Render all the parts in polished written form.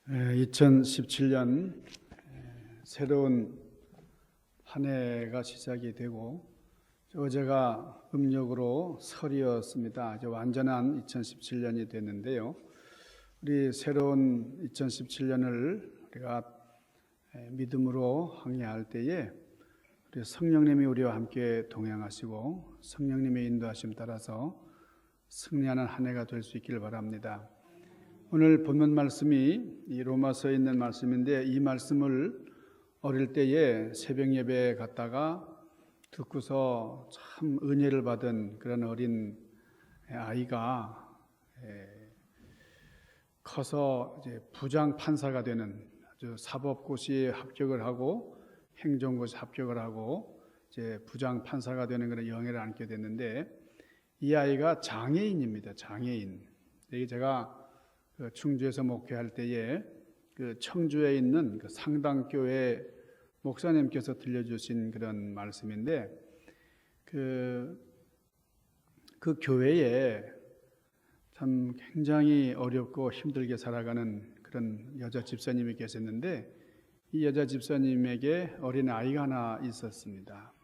2017년 새로운 한 해가 시작이 되고 어제가 음력으로 설이었습니다. 이제 완전한 2017년이 됐는데요. 우리 새로운 2017년을 우리가 믿음으로 항해할 때에 우리 성령님이 우리와 함께 동행하시고 성령님의 인도하심 따라서 승리하는 한 해가 될 수 있기를 바랍니다. 오늘 본문 말씀이 이 로마서에 있는 말씀인데 이 말씀을 어릴 때에 새벽 예배에 갔다가 듣고서 참 은혜를 받은 그런 어린 아이가 커서 이제 부장 판사가 되는 아주 사법고시에 합격을 하고 행정고시 합격을 하고 이제 부장 판사가 되는 그런 영예를 안게 됐는데 이 아이가 장애인입니다. 장애인. 여기 제가 충주에서 목회할 때에 그 청주에 있는 그 상당교회 목사님께서 들려주신 그런 말씀인데 그 교회에 참 굉장히 어렵고 힘들게 살아가는 그런 여자 집사님이 계셨는데 이 여자 집사님에게 어린 아이가 하나 있었습니다.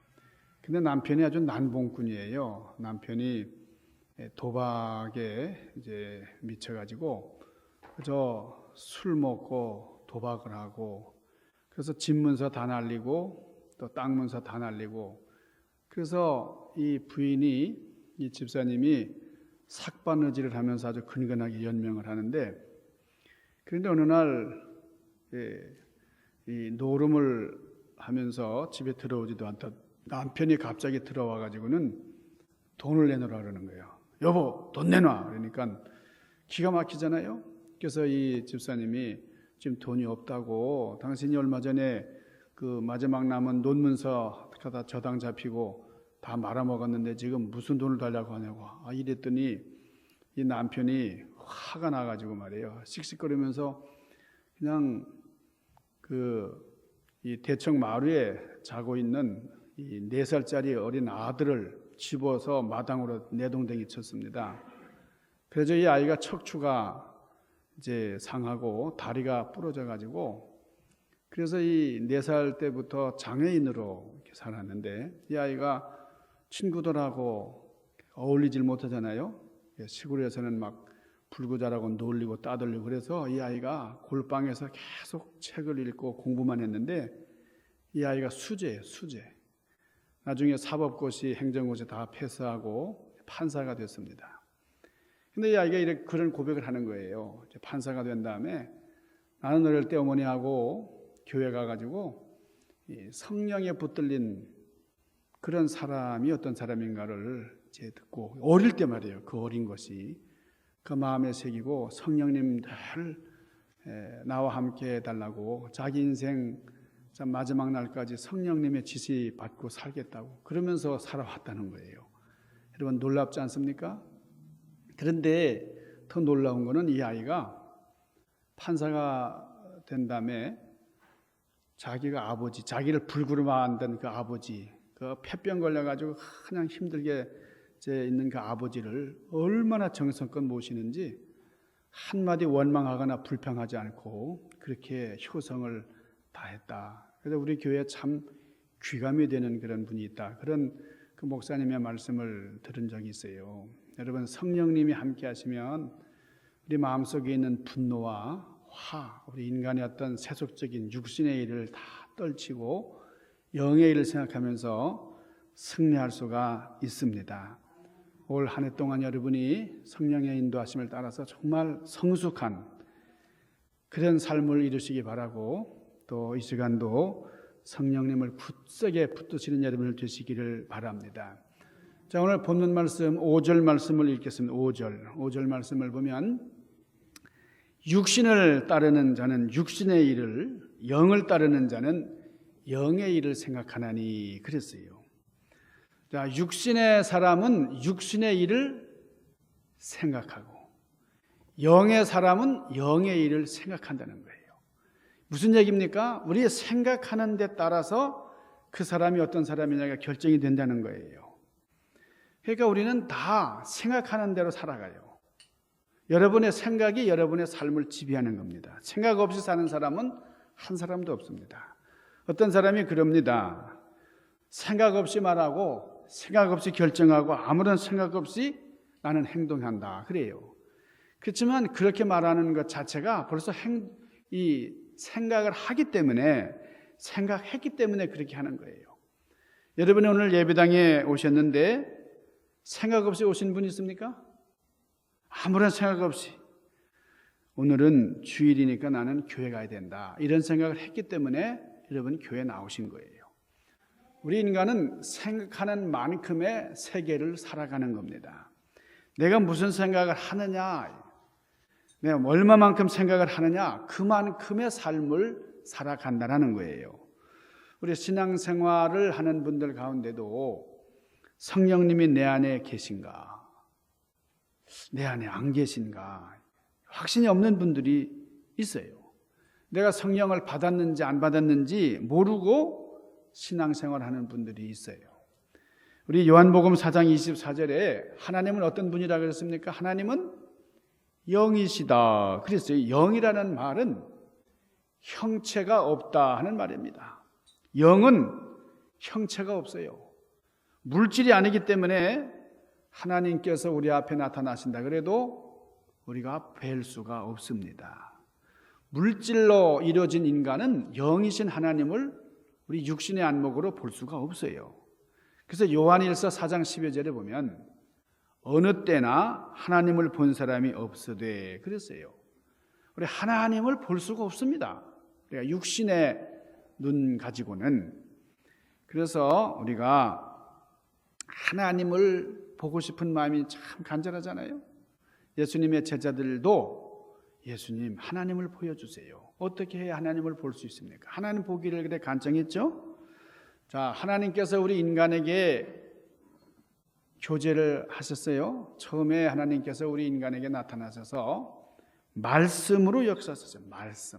근데 남편이 아주 난봉꾼이에요. 남편이 도박에 이제 미쳐가지고 그저 술 먹고 도박을 하고 그래서 집 문서 다 날리고 또 땅 문서 다 날리고 그래서 이 부인이 이 집사님이 삭바느질을 하면서 아주 근근하게 연명을 하는데 그런데 어느 날 이 노름을 하면서 집에 들어오지도 않다 남편이 갑자기 들어와 가지고는 돈을 내놓으라 그러는 거예요. 여보 돈 내놔. 그러니까 기가 막히잖아요. 그래서 이 집사님이 지금 돈이 없다고 당신이 얼마 전에 그 마지막 남은 논문서 다 저당 잡히고 다 말아먹었는데 지금 무슨 돈을 달라고 하냐고 이랬더니 이 남편이 화가 나가지고 말이에요. 씩씩거리면서 그냥 이 대청 마루에 자고 있는 이 4살짜리 어린 아들을 집어서 마당으로 내동댕이 쳤습니다. 그래서 이 아이가 척추가 이제 상하고 다리가 부러져 가지고 그래서 이 4살 때부터 장애인으로 이렇게 살았는데 이 아이가 친구들하고 어울리질 못하잖아요. 시골에서는 막 불구자라고 놀리고 따돌리고 그래서 이 아이가 골방에서 계속 책을 읽고 공부만 했는데 이 아이가 수재예요. 수재. 나중에 사법고시, 행정고시 다 패스하고 판사가 됐습니다. 근데 이 아이가 이렇게 그런 고백을 하는 거예요. 판사가 된 다음에 나는 어릴 때 어머니하고 교회 가가지고 성령에 붙들린 그런 사람이 어떤 사람인가를 이제 듣고 어릴 때 말이에요. 그 어린 것이 그 마음에 새기고 성령님 늘 나와 함께 해달라고 자기 인생 마지막 날까지 성령님의 지시 받고 살겠다고 그러면서 살아왔다는 거예요. 여러분 놀랍지 않습니까? 그런데 더 놀라운 거는 이 아이가 판사가 된 다음에 자기가 아버지, 자기를 불구로 만든 그 아버지, 그 폐병 걸려가지고 그냥 힘들게 있는 그 아버지를 얼마나 정성껏 모시는지 한마디 원망하거나 불평하지 않고 그렇게 효성을 다했다. 그래서 우리 교회에 참 귀감이 되는 그런 분이 있다. 그런 그 목사님의 말씀을 들은 적이 있어요. 여러분 성령님이 함께 하시면 우리 마음속에 있는 분노와 화, 우리 인간의 어떤 세속적인 육신의 일을 다 떨치고 영의 일을 생각하면서 승리할 수가 있습니다. 올 한 해 동안 여러분이 성령의 인도하심을 따라서 정말 성숙한 그런 삶을 이루시기 바라고 또 이 시간도 성령님을 굳세게 붙드시는 여러분을 되시기를 바랍니다. 자, 오늘 본문 말씀 5절 말씀을 읽겠습니다. 5절 말씀을 보면 육신을 따르는 자는 육신의 일을 영을 따르는 자는 영의 일을 생각하나니 그랬어요. 자, 육신의 사람은 육신의 일을 생각하고 영의 사람은 영의 일을 생각한다는 거예요. 무슨 얘기입니까? 우리 생각하는 데 따라서 그 사람이 어떤 사람이냐가 결정이 된다는 거예요. 그러니까 우리는 다 생각하는 대로 살아가요. 여러분의 생각이 여러분의 삶을 지배하는 겁니다. 생각 없이 사는 사람은 한 사람도 없습니다. 어떤 사람이 그럽니다. 생각 없이 말하고 생각 없이 결정하고 아무런 생각 없이 나는 행동한다. 그래요. 그렇지만 그렇게 말하는 것 자체가 벌써 이 생각을 하기 때문에 생각했기 때문에 그렇게 하는 거예요. 여러분이 오늘 예배당에 오셨는데 생각 없이 오신 분 있습니까? 아무런 생각 없이 오늘은 주일이니까 나는 교회 가야 된다. 이런 생각을 했기 때문에 여러분 교회 나오신 거예요. 우리 인간은 생각하는 만큼의 세계를 살아가는 겁니다. 내가 무슨 생각을 하느냐, 내가 얼마만큼 생각을 하느냐, 그만큼의 삶을 살아간다는 거예요. 우리 신앙생활을 하는 분들 가운데도 성령님이 내 안에 계신가, 내 안에 안 계신가 확신이 없는 분들이 있어요. 내가 성령을 받았는지 안 받았는지 모르고 신앙생활하는 분들이 있어요. 우리 요한복음 4장 24절에 하나님은 어떤 분이라 그랬습니까? 하나님은 영이시다 그랬어요. 영이라는 말은 형체가 없다 하는 말입니다. 영은 형체가 없어요. 물질이 아니기 때문에 하나님께서 우리 앞에 나타나신다 그래도 우리가 뵐 수가 없습니다. 물질로 이루어진 인간은 영이신 하나님을 우리 육신의 안목으로 볼 수가 없어요. 그래서 요한일서 4장 10여 절에 보면 어느 때나 하나님을 본 사람이 없으되 그랬어요. 우리 하나님을 볼 수가 없습니다. 우리가 육신의 눈 가지고는. 그래서 우리가 하나님을 보고 싶은 마음이 참 간절하잖아요. 예수님의 제자들도 예수님 하나님을 보여주세요. 어떻게 해야 하나님을 볼 수 있습니까? 하나님 보기를 그래 간청했죠. 자, 하나님께서 우리 인간에게 교제를 하셨어요. 처음에 하나님께서 우리 인간에게 나타나셔서 말씀으로 역사하셨어요. 말씀.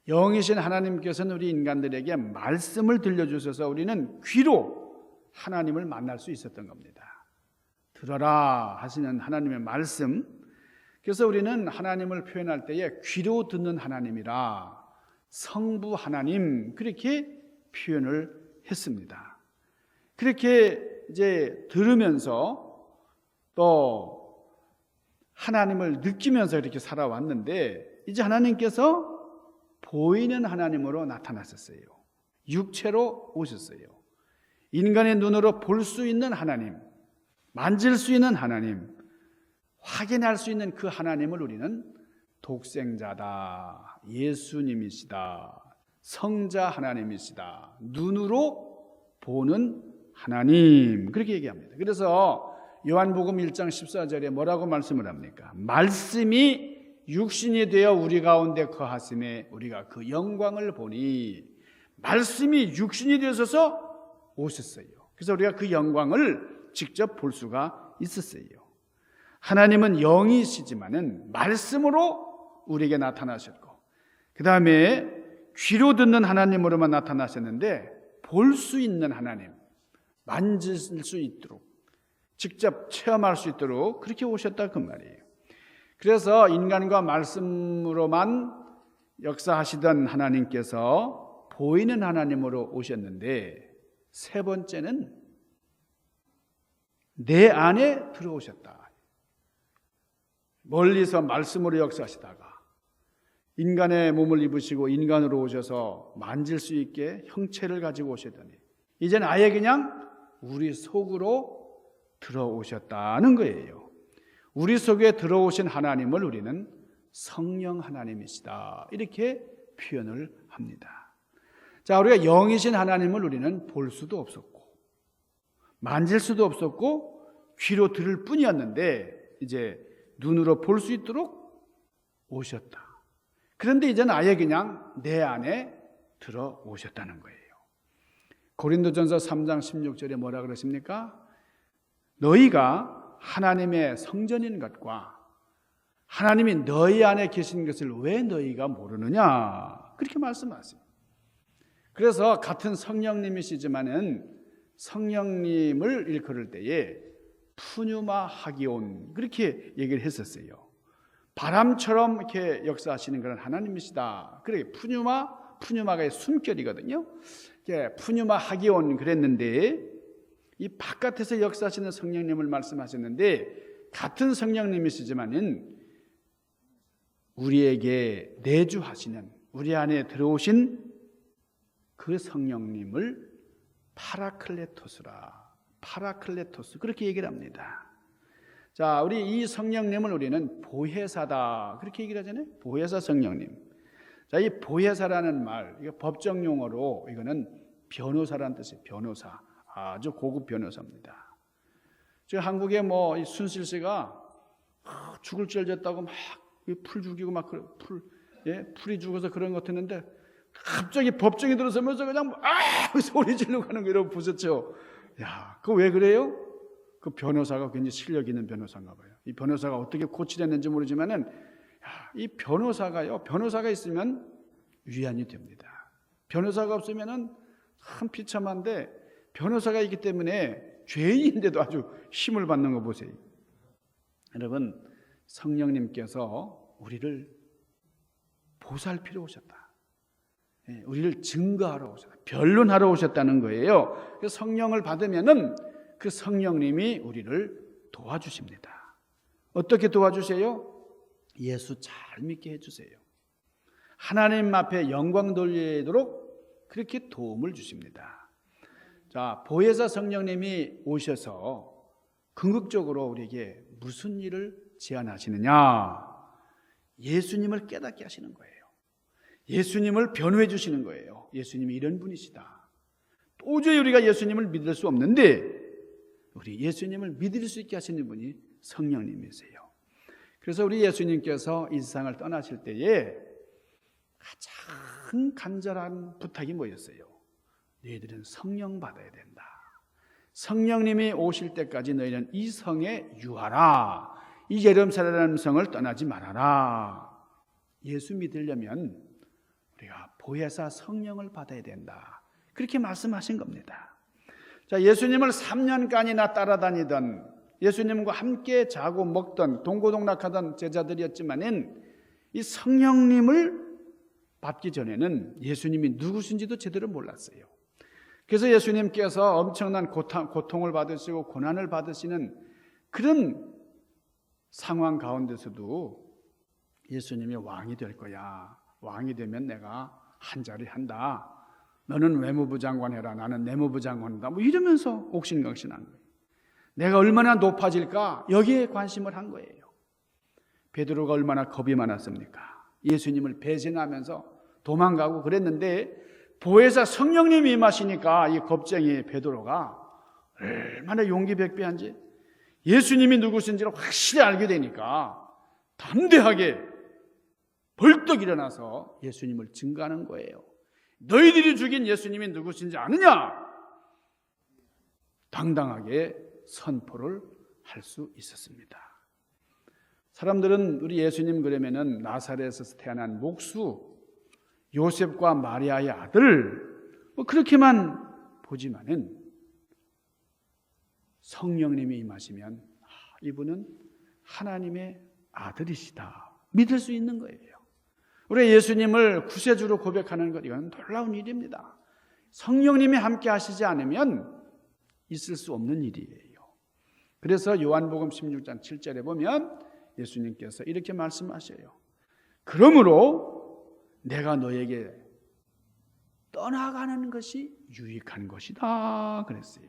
영이신 하나님께서는 우리 인간들에게 말씀을 들려주셔서 우리는 귀로 하나님을 만날 수 있었던 겁니다. 들어라 하시는 하나님의 말씀. 그래서 우리는 하나님을 표현할 때에 귀로 듣는 하나님이라 성부 하나님 그렇게 표현을 했습니다. 그렇게 이제 들으면서 또 하나님을 느끼면서 이렇게 살아왔는데 이제 하나님께서 보이는 하나님으로 나타나셨어요. 육체로 오셨어요. 인간의 눈으로 볼 수 있는 하나님, 만질 수 있는 하나님, 확인할 수 있는 그 하나님을 우리는 독생자다, 예수님이시다, 성자 하나님이시다, 눈으로 보는 하나님 그렇게 얘기합니다. 그래서 요한복음 1장 14절에 뭐라고 말씀을 합니까? 말씀이 육신이 되어 우리 가운데 거하심에 우리가 그 영광을 보니 말씀이 육신이 되어서 오셨어요. 그래서 우리가 그 영광을 직접 볼 수가 있었어요. 하나님은 영이시지만은 말씀으로 우리에게 나타나셨고 그 다음에 귀로 듣는 하나님으로만 나타나셨는데 볼 수 있는 하나님, 만질 수 있도록 직접 체험할 수 있도록 그렇게 오셨다 그 말이에요. 그래서 인간과 말씀으로만 역사하시던 하나님께서 보이는 하나님으로 오셨는데 세 번째는 내 안에 들어오셨다. 멀리서 말씀으로 역사하시다가 인간의 몸을 입으시고 인간으로 오셔서 만질 수 있게 형체를 가지고 오시더니 이제는 아예 그냥 우리 속으로 들어오셨다는 거예요. 우리 속에 들어오신 하나님을 우리는 성령 하나님이시다 이렇게 표현을 합니다. 자, 우리가 영이신 하나님을 우리는 볼 수도 없었고 만질 수도 없었고 귀로 들을 뿐이었는데 이제 눈으로 볼 수 있도록 오셨다. 그런데 이제는 아예 그냥 내 안에 들어오셨다는 거예요. 고린도전서 3장 16절에 뭐라 그러십니까? 너희가 하나님의 성전인 것과 하나님이 너희 안에 계신 것을 왜 너희가 모르느냐 그렇게 말씀하세요. 그래서 같은 성령님이시지만은 성령님을 일컬을 때에 푸뉴마 하기온 그렇게 얘기를 했었어요. 바람처럼 이렇게 역사하시는 그런 하나님이시다. 그래 푸뉴마가 숨결이거든요. 푸뉴마 하기온 그랬는데 이 바깥에서 역사하시는 성령님을 말씀하셨는데 같은 성령님이시지만은 우리에게 내주하시는 우리 안에 들어오신 그 성령님을 파라클레토스 그렇게 얘기를 합니다. 자, 우리 이 성령님을 우리는 보혜사다 그렇게 얘기를 하잖아요. 보혜사 성령님. 자, 이 보혜사라는 말, 이거 법정 용어로 이거는 변호사라는 뜻이에요. 변호사, 아주 고급 변호사입니다. 저 한국에 뭐 이 순실 씨가 죽을 줄 알았다고 막 풀 죽이고 막 풀이 죽어서 그런 것 같았는데 갑자기 법정에 들어서면서 그냥 소리 지르고 하는 거 여러분 보셨죠? 야, 그거 왜 그래요? 그 변호사가 굉장히 실력 있는 변호사인가 봐요. 이 변호사가 어떻게 고치렸는지 모르지만은 이 변호사가 있으면 위안이 됩니다. 변호사가 없으면은 참 비참한데 변호사가 있기 때문에 죄인인데도 아주 힘을 받는 거 보세요. 여러분, 성령님께서 우리를 보살피러 오셨다. 우리를 증거하러 오셨다. 변론하러 오셨다는 거예요. 그래서 성령을 받으면은 그 성령님이 우리를 도와주십니다. 어떻게 도와주세요? 예수 잘 믿게 해주세요. 하나님 앞에 영광 돌리도록 그렇게 도움을 주십니다. 자, 보혜사 성령님이 오셔서 궁극적으로 우리에게 무슨 일을 제안하시느냐? 예수님을 깨닫게 하시는 거예요. 예수님을 변호해 주시는 거예요. 예수님이 이런 분이시다. 도저히 우리가 예수님을 믿을 수 없는데 우리 예수님을 믿을 수 있게 하시는 분이 성령님이세요. 그래서 우리 예수님께서 이 세상을 떠나실 때에 가장 간절한 부탁이 뭐였어요? 너희들은 성령 받아야 된다. 성령님이 오실 때까지 너희는 이 성에 유하라. 이 예루살렘 성을 떠나지 말아라. 예수 믿으려면 우리가 보혜사 성령을 받아야 된다. 그렇게 말씀하신 겁니다. 자, 예수님을 3년간이나 따라다니던 예수님과 함께 자고 먹던 동고동락하던 제자들이었지만은 이 성령님을 받기 전에는 예수님이 누구신지도 제대로 몰랐어요. 그래서 예수님께서 엄청난 고통을 받으시고 고난을 받으시는 그런 상황 가운데서도 예수님이 왕이 될 거야. 왕이 되면 내가 한 자리 한다. 너는 외무부 장관 해라. 나는 내무부 장관 한다. 뭐 이러면서 옥신각신한 거예요. 내가 얼마나 높아질까? 여기에 관심을 한 거예요. 베드로가 얼마나 겁이 많았습니까? 예수님을 배신하면서 도망가고 그랬는데 보혜사 성령님이 임하시니까 이 겁쟁이 베드로가 얼마나 용기백배한지 예수님이 누구신지를 확실히 알게 되니까 담대하게 벌떡 일어나서 예수님을 증거하는 거예요. 너희들이 죽인 예수님이 누구신지 아느냐? 당당하게 선포를 할 수 있었습니다. 사람들은 우리 예수님 그러면은 나사렛에서 태어난 목수 요셉과 마리아의 아들 뭐 그렇게만 보지만은 성령님이 임하시면 이분은 하나님의 아들이시다 믿을 수 있는 거예요. 우리 예수님을 구세주로 고백하는 것 이건 놀라운 일입니다. 성령님이 함께 하시지 않으면 있을 수 없는 일이에요. 그래서 요한복음 16장 7절에 보면 예수님께서 이렇게 말씀하셔요. 그러므로 내가 너에게 떠나가는 것이 유익한 것이다 그랬어요.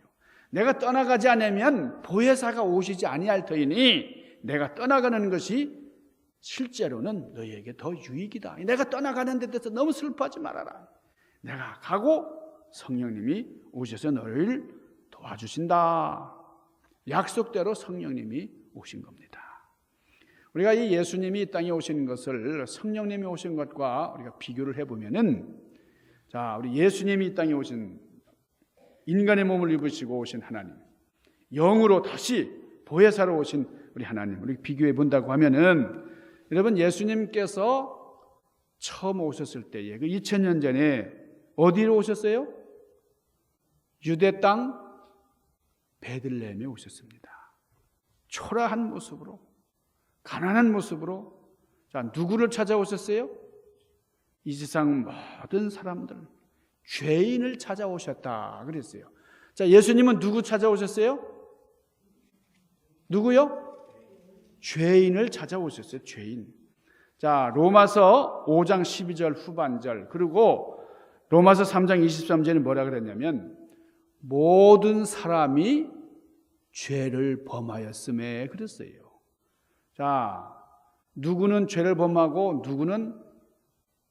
내가 떠나가지 않으면 보혜사가 오시지 아니할 터이니 내가 떠나가는 것이 실제로는 너희에게 더 유익이다. 내가 떠나가는 데 대해서 너무 슬퍼하지 말아라. 내가 가고 성령님이 오셔서 너를 도와주신다. 약속대로 성령님이 오신 겁니다. 우리가 이 예수님이 이 땅에 오신 것을 성령님이 오신 것과 우리가 비교를 해보면은 자, 우리 예수님이 이 땅에 오신 인간의 몸을 입으시고 오신 하나님, 영으로 다시 보혜사로 오신 우리 하나님, 우리 비교해 본다고 하면은 여러분 예수님께서 처음 오셨을 때에 그 2000년 전에 어디로 오셨어요? 유대 땅 베들레헴에 오셨습니다. 초라한 모습으로 가난한 모습으로 자, 누구를 찾아오셨어요? 이 세상 모든 사람들, 죄인을 찾아오셨다 그랬어요. 자, 예수님은 누구 찾아오셨어요? 누구요? 죄인을 찾아오셨어요. 죄인. 자, 로마서 5장 12절 후반절, 그리고 로마서 3장 23절에 뭐라 그랬냐면 모든 사람이 죄를 범하였음에 그랬어요. 자, 누구는 죄를 범하고 누구는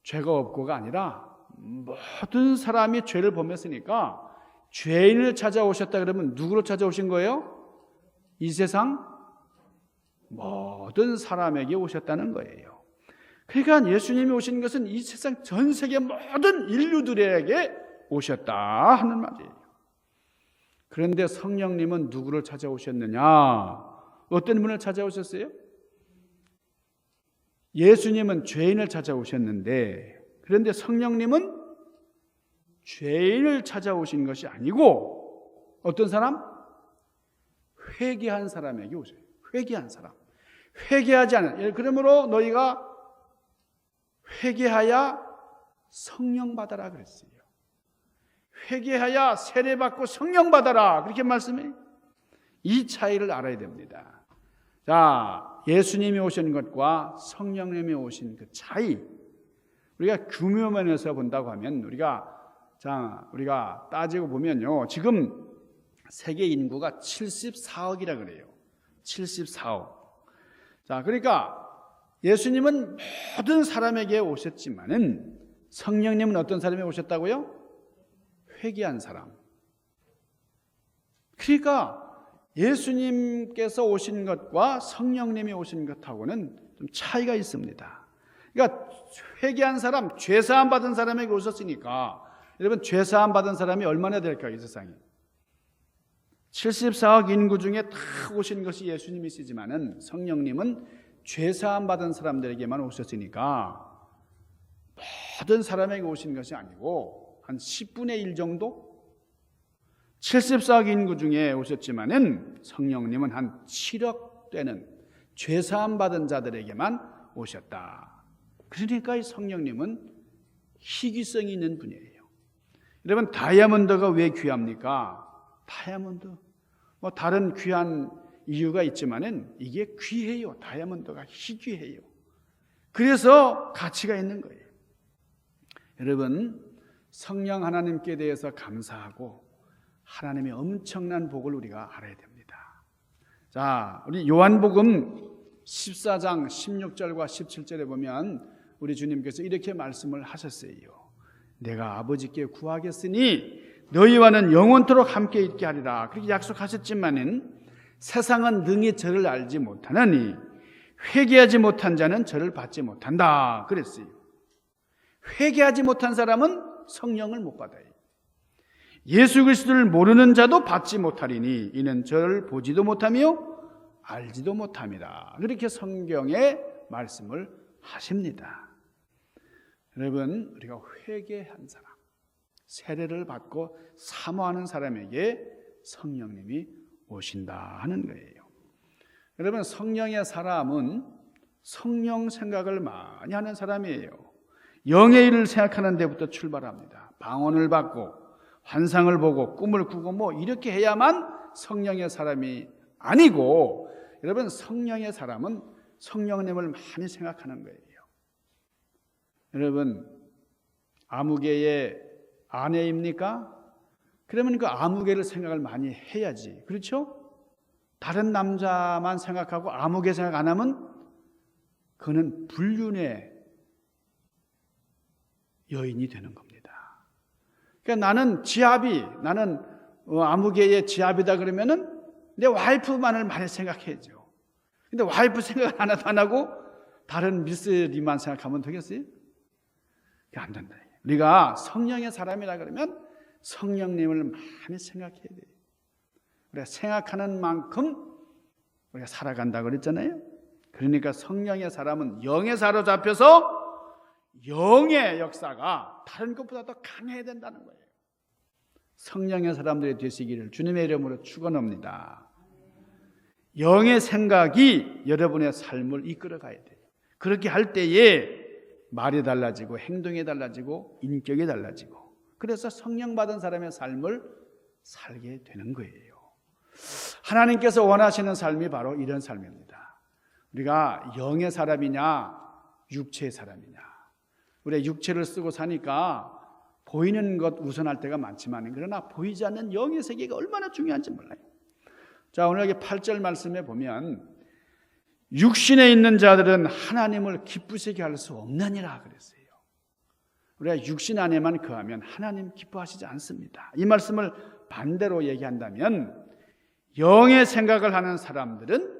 죄가 없고가 아니라 모든 사람이 죄를 범했으니까 죄인을 찾아오셨다 그러면 누구로 찾아오신 거예요? 이 세상 모든 사람에게 오셨다는 거예요. 그러니까 예수님이 오신 것은 이 세상 전 세계 모든 인류들에게 오셨다 하는 말이에요. 그런데 성령님은 누구를 찾아오셨느냐? 어떤 분을 찾아오셨어요? 예수님은 죄인을 찾아오셨는데, 그런데 성령님은 죄인을 찾아오신 것이 아니고 어떤 사람? 회개한 사람에게 오셔요. 회개한 사람. 회개하지 않은. 그러므로 너희가 회개하여 성령 받아라 그랬어요. 회개하여 세례받고 성령 받아라 그렇게 말씀해요. 이 차이를 알아야 됩니다. 자, 예수님이 오신 것과 성령님이 오신 그 차이, 우리가 규모면에서 본다고 하면 우리가 따지고 보면요, 지금 세계 인구가 74억이라 그래요. 74억. 자, 그러니까 예수님은 모든 사람에게 오셨지만은 성령님은 어떤 사람이 오셨다고요? 회개한 사람. 그러니까 예수님께서 오신 것과 성령님이 오신 것하고는 좀 차이가 있습니다. 그러니까 회개한 사람, 죄사함 받은 사람에게 오셨으니까, 여러분 죄사함 받은 사람이 얼마나 될까요? 이 세상에 74억 인구 중에 다 오신 것이 예수님이시지만은 성령님은 죄사함 받은 사람들에게만 오셨으니까 모든 사람에게 오신 것이 아니고 한 10분의 1 정도? 74억 인구 중에 오셨지만은 성령님은 한 7억 되는 죄사함 받은 자들에게만 오셨다. 그러니까 이 성령님은 희귀성이 있는 분이에요. 여러분 다이아몬드가 왜 귀합니까? 다이아몬드 뭐 다른 귀한 이유가 있지만은 이게 귀해요. 다이아몬드가 희귀해요. 그래서 가치가 있는 거예요. 여러분 성령 하나님께 대해서 감사하고 하나님의 엄청난 복을 우리가 알아야 됩니다. 자, 우리 요한복음 14장 16절과 17절에 보면 우리 주님께서 이렇게 말씀을 하셨어요. 내가 아버지께 구하겠으니 너희와는 영원토록 함께 있게 하리라. 그렇게 약속하셨지만은 세상은 능히 저를 알지 못하느니 회개하지 못한 자는 저를 받지 못한다 그랬어요. 회개하지 못한 사람은 성령을 못 받아요. 예수 그리스도를 모르는 자도 받지 못하리니 이는 저를 보지도 못하며 알지도 못함이라. 그렇게 성경에 말씀을 하십니다. 여러분 우리가 회개한 사람, 세례를 받고 사모하는 사람에게 성령님이 오신다 하는 거예요. 여러분 성령의 사람은 성령 생각을 많이 하는 사람이에요. 영의 일을 생각하는 데부터 출발합니다. 방언을 받고 환상을 보고 꿈을 꾸고 뭐 이렇게 해야만 성령의 사람이 아니고, 여러분 성령의 사람은 성령님을 많이 생각하는 거예요. 여러분 아무개의 아내입니까? 그러면 그 아무개를 생각을 많이 해야지. 그렇죠? 다른 남자만 생각하고 아무개 생각 안 하면 그는 불륜의 여인이 되는 겁니다. 그러니까 나는 아무개의 지압이다 그러면은 내 와이프만을 많이 생각해야죠. 근데 와이프 생각 하나도 안 하고 다른 미스리만 생각하면 되겠어요? 안 된다. 우리가 성령의 사람이라 그러면 성령님을 많이 생각해야 돼요. 우리가 생각하는 만큼 우리가 살아간다 그랬잖아요. 그러니까 성령의 사람은 영에 사로잡혀서 영의 역사가 다른 것보다 더 강해야 된다는 거예요. 성령의 사람들이 되시기를 주님의 이름으로 축원합니다. 영의 생각이 여러분의 삶을 이끌어 가야 돼요. 그렇게 할 때에 말이 달라지고 행동이 달라지고 인격이 달라지고 그래서 성령 받은 사람의 삶을 살게 되는 거예요. 하나님께서 원하시는 삶이 바로 이런 삶입니다. 우리가 영의 사람이냐 육체의 사람이냐. 우리가 육체를 쓰고 사니까 보이는 것 우선할 때가 많지만 그러나 보이지 않는 영의 세계가 얼마나 중요한지 몰라요. 자, 오늘 여기 8절 말씀에 보면 육신에 있는 자들은 하나님을 기쁘시게 할 수 없느니라 그랬어요. 우리가 육신 안에만 거하면 하나님 기뻐하시지 않습니다. 이 말씀을 반대로 얘기한다면 영의 생각을 하는 사람들은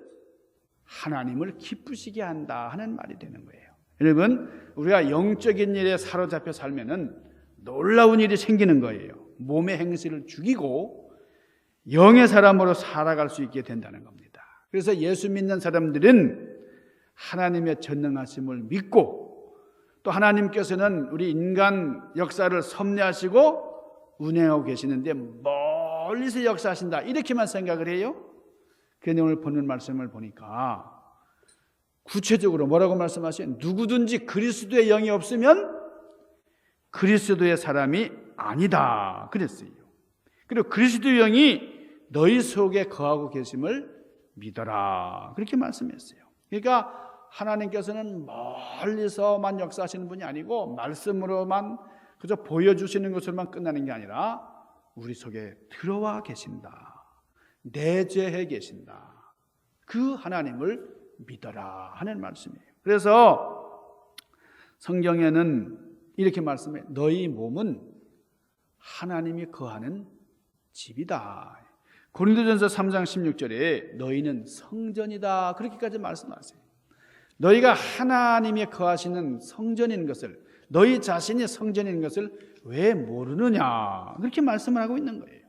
하나님을 기쁘시게 한다 하는 말이 되는 거예요. 여러분, 우리가 영적인 일에 사로잡혀 살면은 놀라운 일이 생기는 거예요. 몸의 행실을 죽이고 영의 사람으로 살아갈 수 있게 된다는 겁니다. 그래서 예수 믿는 사람들은 하나님의 전능하심을 믿고 또 하나님께서는 우리 인간 역사를 섭리하시고 운행하고 계시는데 멀리서 역사하신다 이렇게만 생각을 해요. 그런데 오늘 보는 말씀을 보니까 구체적으로 뭐라고 말씀하세요? 누구든지 그리스도의 영이 없으면 그리스도의 사람이 아니다 그랬어요. 그리고 그리스도의 영이 너희 속에 거하고 계심을 믿어라 그렇게 말씀했어요. 그러니까 하나님께서는 멀리서만 역사하시는 분이 아니고 말씀으로만 그저 보여주시는 것으로만 끝나는 게 아니라 우리 속에 들어와 계신다, 내재해 계신다, 그 하나님을 믿어라 하는 말씀이에요. 그래서 성경에는 이렇게 말씀해 너희 몸은 하나님이 거하는 집이다. 고린도전서 3장 16절에 너희는 성전이다 그렇게까지 말씀하세요. 너희가 하나님이 거하시는 성전인 것을, 너희 자신이 성전인 것을 왜 모르느냐 그렇게 말씀을 하고 있는 거예요.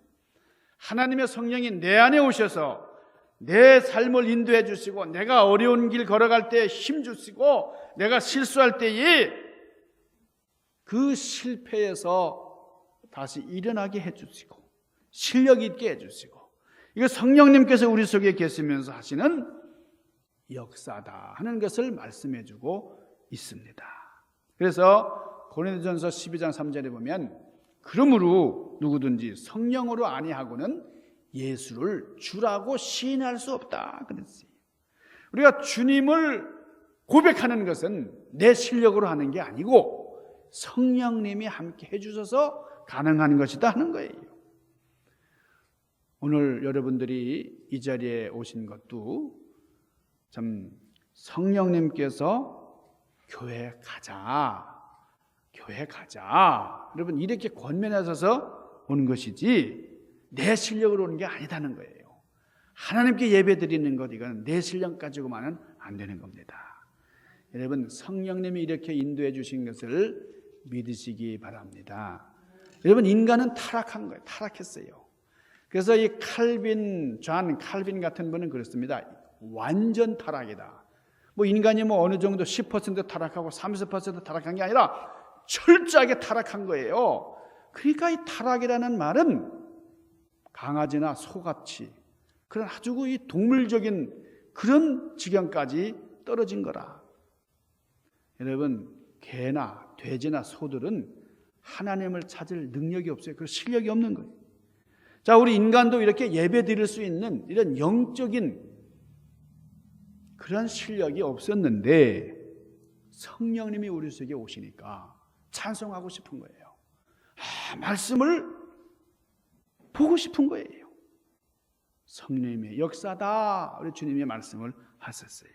하나님의 성령이 내 안에 오셔서 내 삶을 인도해 주시고 내가 어려운 길 걸어갈 때 힘 주시고 내가 실수할 때에 그 실패에서 다시 일어나게 해 주시고 실력 있게 해 주시고 이거 성령님께서 우리 속에 계시면서 하시는 역사다 하는 것을 말씀해 주고 있습니다. 그래서 고린도전서 12장 3절에 보면 그러므로 누구든지 성령으로 아니하고는 예수를 주라고 시인할 수 없다 그랬어요. 우리가 주님을 고백하는 것은 내 실력으로 하는 게 아니고 성령님이 함께 해주셔서 가능한 것이다 하는 거예요. 오늘 여러분들이 이 자리에 오신 것도 참 성령님께서 교회 가자 여러분 이렇게 권면하셔서 오는 것이지 내 실력으로 오는 게 아니다는 거예요. 하나님께 예배 드리는 것 이건 내 실력 가지고만은 안 되는 겁니다. 여러분 성령님이 이렇게 인도해 주신 것을 믿으시기 바랍니다. 여러분 인간은 타락한 거예요. 타락했어요. 그래서 이 존 칼빈 같은 분은 그렇습니다. 완전 타락이다. 뭐 인간이 뭐 어느 정도 10% 타락하고 30% 타락한 게 아니라 철저하게 타락한 거예요. 그러니까 이 타락이라는 말은 강아지나 소같이 그런 아주 이 동물적인 그런 지경까지 떨어진 거라. 여러분 개나 돼지나 소들은 하나님을 찾을 능력이 없어요. 그 실력이 없는 거예요. 자, 우리 인간도 이렇게 예배 드릴 수 있는 이런 영적인 그런 실력이 없었는데 성령님이 우리 속에 오시니까 찬송하고 싶은 거예요. 말씀을 보고 싶은 거예요. 성령님의 역사다. 우리 주님의 말씀을 하셨어요.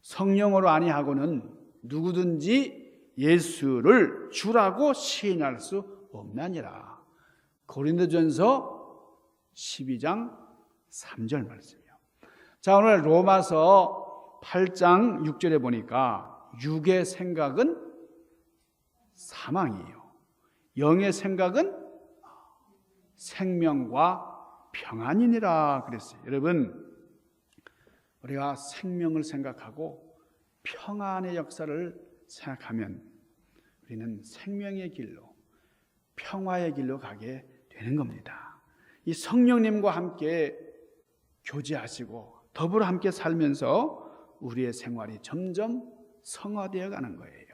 성령으로 아니하고는 누구든지 예수를 주라고 시인할 수 없나니라. 고린도전서 12장 3절 말씀이요. 자, 오늘 로마서 8장 6절에 보니까 육의 생각은 사망이에요. 영의 생각은 생명과 평안이니라 그랬어요. 여러분 우리가 생명을 생각하고 평안의 역사를 생각하면 우리는 생명의 길로 평화의 길로 가게 되는 겁니다. 이 성령님과 함께 교제하시고 더불어 함께 살면서 우리의 생활이 점점 성화되어 가는 거예요.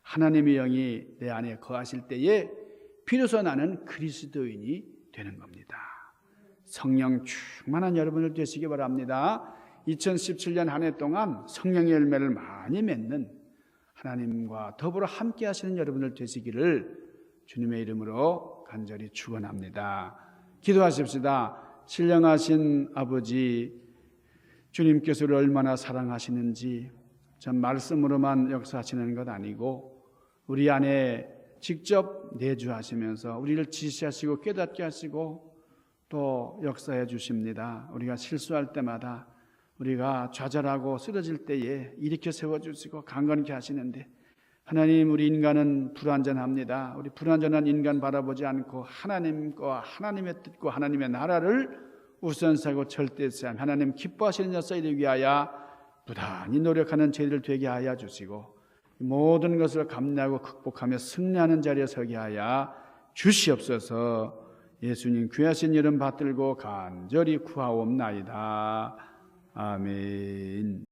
하나님의 영이 내 안에 거하실 때에 비로소 나는 그리스도인이 되는 겁니다. 성령 충만한 여러분들 되시기 바랍니다. 2017년 한 해 동안 성령의 열매를 많이 맺는 하나님과 더불어 함께 하시는 여러분들 되시기를 주님의 이름으로 간절히 축원합니다. 기도하십시다. 신령하신 아버지, 주님께서 우리를 얼마나 사랑하시는지 전 말씀으로만 역사하시는 것 아니고 우리 안에 직접 내주하시면서 우리를 지시하시고 깨닫게 하시고 또 역사해 주십니다. 우리가 실수할 때마다, 우리가 좌절하고 쓰러질 때에 일으켜 세워주시고 강건케 하시는데, 하나님, 우리 인간은 불완전합니다. 우리 불완전한 인간 바라보지 않고 하나님과 하나님의 뜻과 하나님의 나라를 우선사고 절대시하며 하나님 기뻐하시는 역사 이루기 위하여 부단히 노력하는 저희들 되게 하여 주시고 모든 것을 감내하고 극복하며 승리하는 자리에 서게 하여 주시옵소서. 예수님 귀하신 이름 받들고 간절히 구하옵나이다. 아멘.